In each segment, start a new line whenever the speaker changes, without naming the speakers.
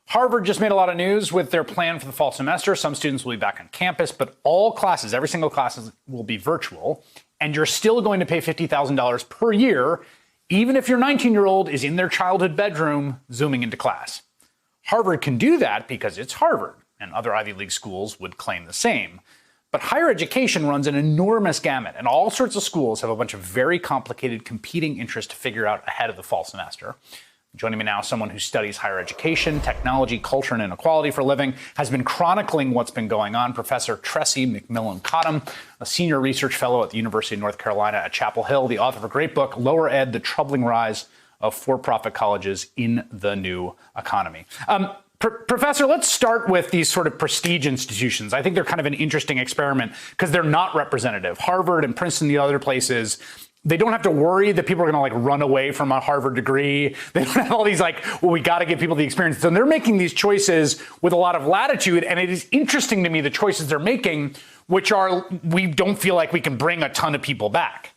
Harvard just made a lot of news with their plan for the fall semester. Some students will be back on campus, but all classes, every single class will be virtual. And you're still going to pay $50,000 per year, even if your 19-year-old is in their childhood bedroom Zooming into class. Harvard can do that because it's Harvard, and other Ivy League schools would claim the same. But higher education runs an enormous gamut, and all sorts of schools have a bunch of very complicated competing interests to figure out ahead of the fall semester. Joining me now, someone who studies higher education, technology, culture, and inequality for a living, has been chronicling what's been going on. Professor Tressie McMillan Cottom, a senior research fellow at the University of North Carolina at Chapel Hill, the author of a great book, Lower Ed, The Troubling Rise of For-Profit Colleges in the New Economy. Professor, let's start with these sort of prestige institutions. I think they're kind of an interesting experiment because they're not representative. Harvard and Princeton, the other places, they don't have to worry that people are going to run away from a Harvard degree. They don't have all these we got to give people the experience. So they're making these choices with a lot of latitude. And it is interesting to me, the choices they're making, which are, we don't feel like we can bring a ton of people back.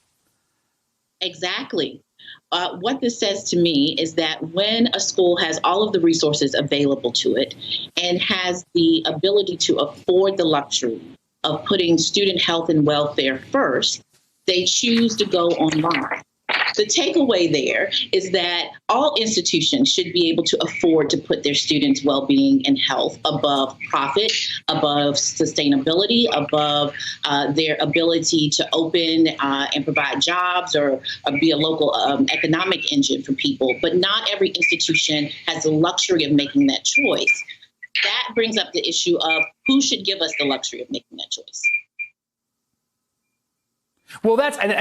Exactly. What this says to me is that when a school has all of the resources available to it and has the ability to afford the luxury of putting student health and welfare first, they choose to go online. The takeaway there is that all institutions should be able to afford to put their students' well-being and health above profit, above sustainability, above their ability to open and provide jobs or be a local economic engine for people. But not every institution has the luxury of making that choice. That brings up the issue of who should give us the luxury of making that choice.
Well,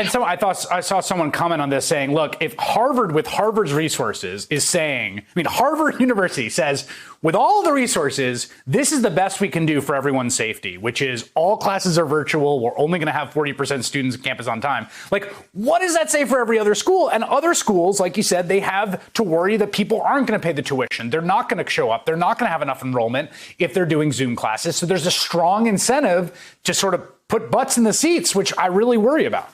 so I saw someone comment on this saying, look, if Harvard with Harvard's resources is saying, Harvard University says, with all the resources, this is the best we can do for everyone's safety, which is all classes are virtual. We're only going to have 40% students on campus on time. What does that say for every other school? And other schools, like you said, they have to worry that people aren't going to pay the tuition. They're not going to show up. They're not going to have enough enrollment if they're doing Zoom classes. So there's a strong incentive to sort of put butts in the seats, which I really worry about.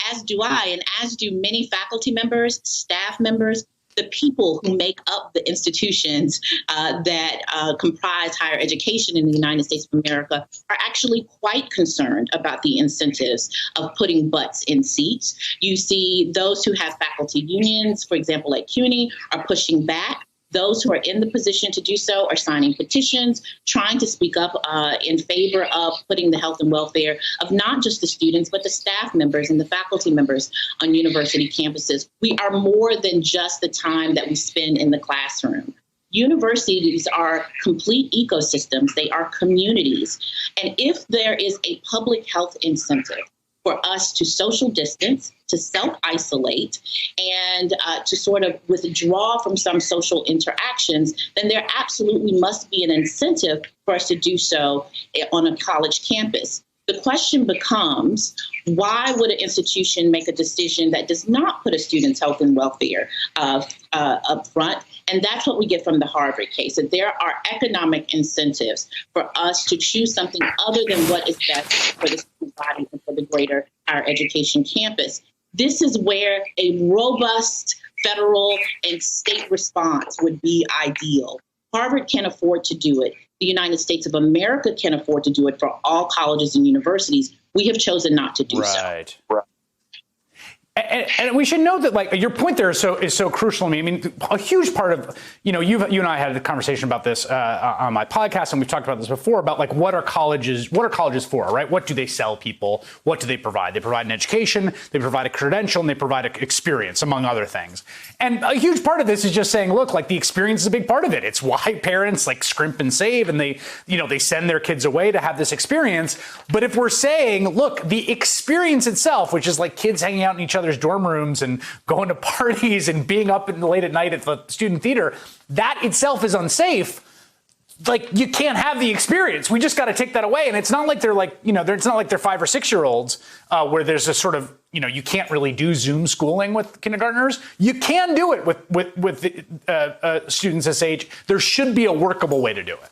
As do I, and as do many faculty members, staff members, the people who make up the institutions that comprise higher education in the United States of America are actually quite concerned about the incentives of putting butts in seats. You see those who have faculty unions, for example, at CUNY, are pushing back. Those who are in the position to do so are signing petitions, trying to speak up in favor of putting the health and welfare of not just the students, but the staff members and the faculty members on university campuses. We are more than just the time that we spend in the classroom. Universities are complete ecosystems. They are communities. And if there is a public health incentive for us to social distance, to self-isolate, and to sort of withdraw from some social interactions, then there absolutely must be an incentive for us to do so on a college campus. The question becomes, why would an institution make a decision that does not put a student's health and welfare up front? And that's what we get from the Harvard case, that there are economic incentives for us to choose something other than what is best for the student body and for the greater higher education campus. This is where a robust federal and state response would be ideal. Harvard can afford to do it. The United States of America can afford to do it for all colleges and universities. We have chosen not to do so.
Right. And we should note that, your point there is so crucial to me. A huge part of, you and I had a conversation about this on my podcast, and we've talked about this before, about what are colleges for, right? What do they sell people? What do they provide? They provide an education, they provide a credential, and they provide an experience, among other things. And a huge part of this is just saying, look, the experience is a big part of it. It's why parents scrimp and save, and they send their kids away to have this experience. But if we're saying, look, the experience itself, which is kids hanging out in each other's dorm rooms and going to parties and being up late at night at the student theater, that itself is unsafe. You can't have the experience. We just got to take that away. And it's not like they're it's not like they're 5 or 6 year olds where there's a sort of, you can't really do Zoom schooling with kindergartners. You can do it with students this age. There should be a workable way to do it.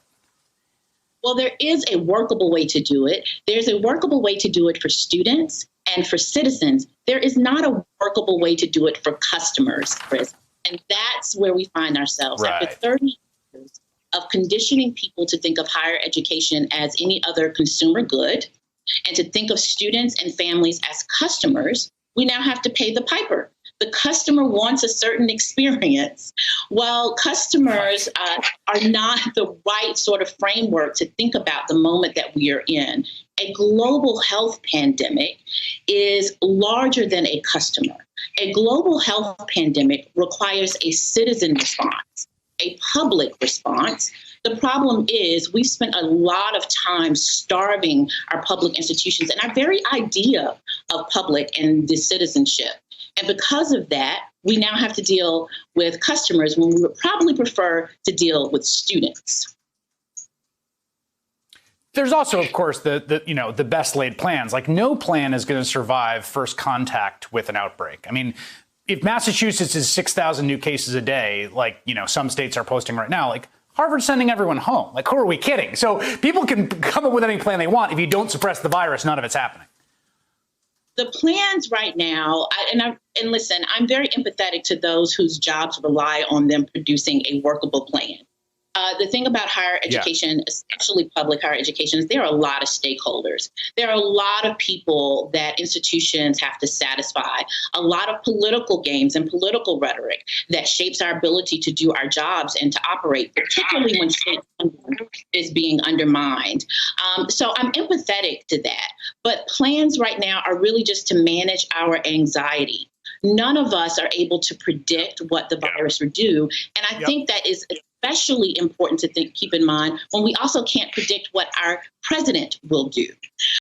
Well, there is a workable way to do it. There's a workable way to do it for students and for citizens. There is not a workable way to do it for customers, Chris. And that's where we find ourselves.
Right.
After 30 of conditioning people to think of higher education as any other consumer good and to think of students and families as customers, we now have to pay the piper. The customer wants a certain experience. While customers are not the right sort of framework to think about the moment that we are in, a global health pandemic is larger than a customer. A global health pandemic requires a citizen response, a public response. The problem is we've spent a lot of time starving our public institutions and our very idea of public and the citizenship. And because of that, we now have to deal with customers when we would probably prefer to deal with students.
There's also, of course, the best laid plans. Like, no plan is going to survive first contact with an outbreak. I mean, if Massachusetts is 6,000 new cases a day, like, some states are posting right now, like, Harvard's sending everyone home. Like, who are we kidding? So people can come up with any plan they want. If you don't suppress the virus, none of it's happening.
The plans right now, and listen, I'm very empathetic to those whose jobs rely on them producing a workable plan. The thing about higher education, especially public higher education, is there are a lot of stakeholders. There are a lot of people that institutions have to satisfy, a lot of political games and political rhetoric that shapes our ability to do our jobs and to operate, particularly when state funding is being undermined. So I'm empathetic to that. But plans right now are really just to manage our anxiety. None of us are able to predict what the virus will do. And I think that is especially important to keep in mind when we also can't predict what our president will do.